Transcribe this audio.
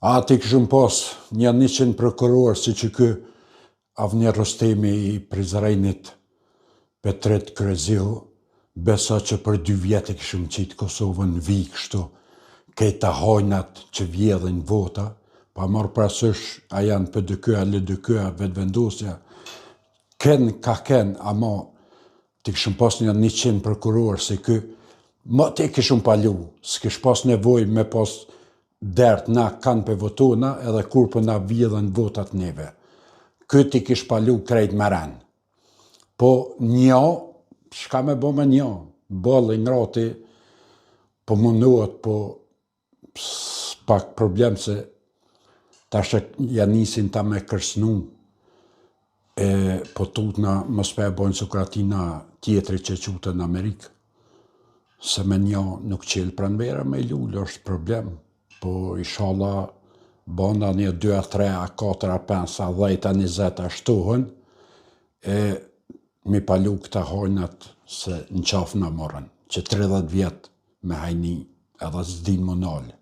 Ati këshëm pas një 100 prokuror si që kë Avner Rostemi i Prizrenit, Petret Kreziu, besa që për 2 vjetë këshëm qitë Kosovën vi kështu, këta hojnat që vjedhin vota, pa marrë prasysh a janë PDK-a, LDK-a, vetëvendosja, ka ama të këshëm pas një 100 prokuror se kë, ma të këshëm palu, s'kësh pas nevoj me pas dert na kanë për votona edhe kur për na vjedhen votat neve. Këti kish palu krejt meren. Po një, shka me bo me një, bëllë i nrati, po mundohet, po pak problem se tash ja nisin ta me kërsnu, po tutna mos pe e bojnë Sokratina tjetri që qute në Amerikë. Se me një nuk qelë pranvera me lullë, është problem. Po inshallah banda një 2, 3, 4, 5, 10, 20 ashtuhen, mi palu këta hojnat se në qafë në morën, që 30 vjetë me hajni edhe s'din më nalë.